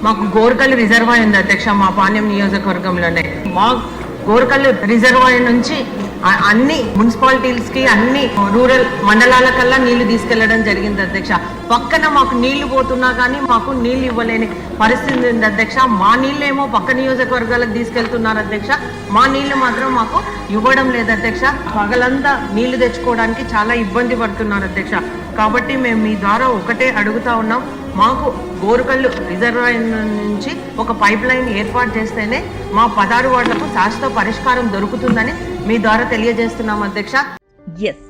మాకు గోర్కల్ రిజర్వాయర్ ఉంది అధ్యక్ష, మా పాణ్యం నియోజకవర్గంలోనే. మా గోర్కల్ రిజర్వాయర్ నుంచి అన్ని మున్సిపాలిటీస్ కి అన్ని రూరల్ మండలాల కల్లా నీళ్లు తీసుకెళ్లడం జరిగింది అధ్యక్ష. పక్కన మాకు నీళ్లు పోతున్నా కానీ మాకు నీళ్లు ఇవ్వలేని పరిస్థితి ఉంది అధ్యక్ష. మా నీళ్ళేమో పక్క నియోజకవర్గాలకు తీసుకెళ్తున్నారు అధ్యక్ష, మా నీళ్లు మాత్రం మాకు ఇవ్వడం లేదు అధ్యక్ష. పగలంతా నీళ్లు తెచ్చుకోవడానికి చాలా ఇబ్బంది పడుతున్నారు అధ్యక్ష. కాబట్టి మేము మీ ద్వారా ఒకటే అడుగుతా ఉన్నాం, మాకు గోరుకల్లు రిజర్వాయర్ నుంచి ఒక పైప్ లైన్ ఏర్పాటు చేస్తేనే మా 16 వార్డులకు శాశ్వత పరిష్కారం దొరుకుతుందని మీ ద్వారా తెలియజేస్తున్నాం అధ్యక్ష. ఎస్,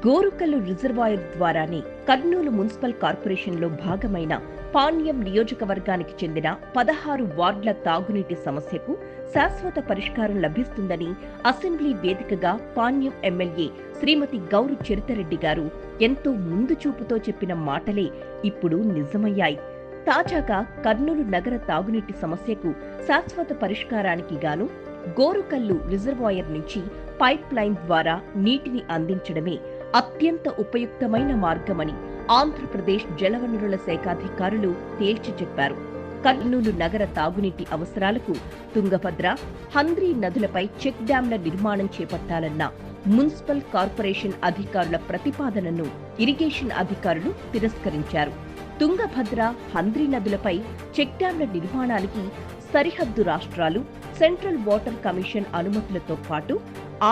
గోరుకల్లు రిజర్వాయర్ ద్వారానే కర్నూలు మున్సిపల్ కార్పొరేషన్ లో భాగమైన పాణ్యం నియోజకవర్గానికి చెందిన 16 వార్డుల తాగునీటి సమస్యకు శాశ్వత పరిష్కారం లభిస్తుందని అసెంబ్లీ వేదికగా పాణ్యం ఎమ్మెల్యే శ్రీమతి గౌరు చరితారెడ్డి గారు ఎంతో ముందు చూపుతో చెప్పిన మాటలే ఇప్పుడు నిజమయ్యాయి. తాజాగా కర్నూలు నగర తాగునీటి సమస్యకు శాశ్వత పరిష్కారానికి గాను గోరుకల్లు రిజర్వాయర్ నుంచి పైప్ లైన్ ద్వారా నీటిని అందించడమే అత్యంత ఉపయుక్తమైన మార్గమని ఆంధ్రప్రదేశ్ జలవనరుల శాఖ అధికారులు తేల్చి చెప్పారు. కర్నూలు నగర తాగునీటి అవసరాలకు తుంగభద్ర, హంద్రీ నదులపై చెక్ డ్యాంల నిర్మాణం చేపట్టాలన్న మున్సిపల్ కార్పొరేషన్ అధికారుల ప్రతిపాదనను ఇరిగేషన్ అధికారులు తిరస్కరించారు. తుంగభద్ర, హంద్రీ నదులపై చెక్ డ్యాంల నిర్మాణానికి సరిహద్దు రాష్ట్రాలు, సెంట్రల్ వాటర్ కమిషన్ అనుమతులతో పాటు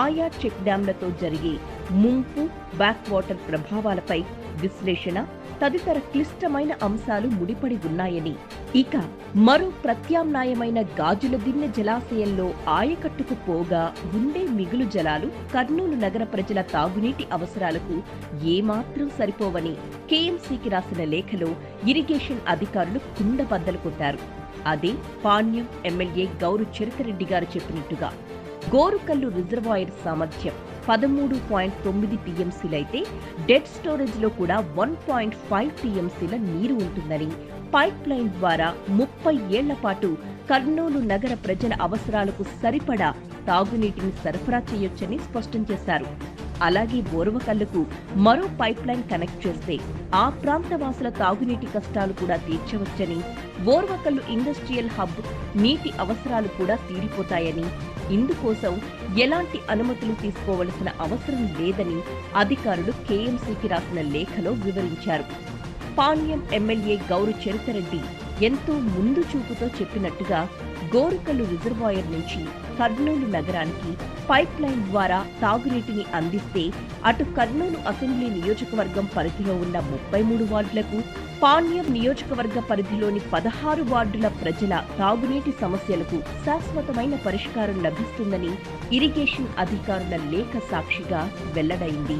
ఆయా చెక్ డ్యాంలతో జరిగే ముంపు, బ్యాక్ వాటర్ ప్రభావాలపై విశ్లేషణ తదితర క్లిష్టమైన అంశాలు ముడిపడి ఉన్నాయని, ఇక మరో ప్రత్యామ్నాయమైన గాజుల దిన్నె జలాశయంలో ఆయకట్టుకు పోగా ఉండే మిగులు జలాలు కర్నూలు నగర ప్రజల తాగునీటి అవసరాలకు ఏమాత్రం సరిపోవని కేఎంసీకి రాసిన లేఖలో ఇరిగేషన్ అధికారులు కుండబద్దలు కొట్టారు. అదే పాణ్యం ఎమ్మెల్యే గౌరు చరితారెడ్డి గారు చెప్పినట్టుగా గోరుకల్లు రిజర్వాయర్ సామర్థ్యం 13.9 టీఎంసీలైతే డెడ్ స్టోరేజ్ లో కూడా 1.5 టీఎంసీల నీరు ఉంటుందని, పైప్ లైన్ ద్వారా 30 ఏళ్ల పాటు కర్నూలు నగర ప్రజల అవసరాలకు సరిపడా తాగునీటిని సరఫరా చేయొచ్చని స్పష్టం చేశారు. అలాగే బోర్వకల్లుకు మరో పైప్ లైన్ కనెక్ట్ చేస్తే ఆ ప్రాంత వాసుల తాగునీటి కష్టాలు కూడా తీర్చవచ్చని, బోర్వకల్లు ఇండస్ట్రియల్ హబ్ నీటి అవసరాలు కూడా తీరిపోతాయని, ఇందుకోసం ఎలాంటి అనుమతులు తీసుకోవలసిన అవసరం లేదని అధికారులు కేఎంసీకి రాసిన లేఖలో వివరించారు. పాణ్యం ఎమ్మెల్యే గౌరు చరితారెడ్డి ఎంతో ముందు చూపుతో చెప్పినట్టుగా గోరుకల్లు రిజర్వాయర్ నుంచి కర్నూలు నగరానికి పైప్ లైన్ ద్వారా తాగునీటిని అందిస్తే అటు కర్నూలు అసెంబ్లీ నియోజకవర్గం పరిధిలో ఉన్న 33 వార్డులకు, పాణ్యం నియోజకవర్గ పరిధిలోని 16 వార్డుల ప్రజల తాగునీటి సమస్యలకు శాశ్వతమైన పరిష్కారం లభిస్తుందని ఇరిగేషన్ అధికారుల లేఖ సాక్షిగా వెల్లడైంది.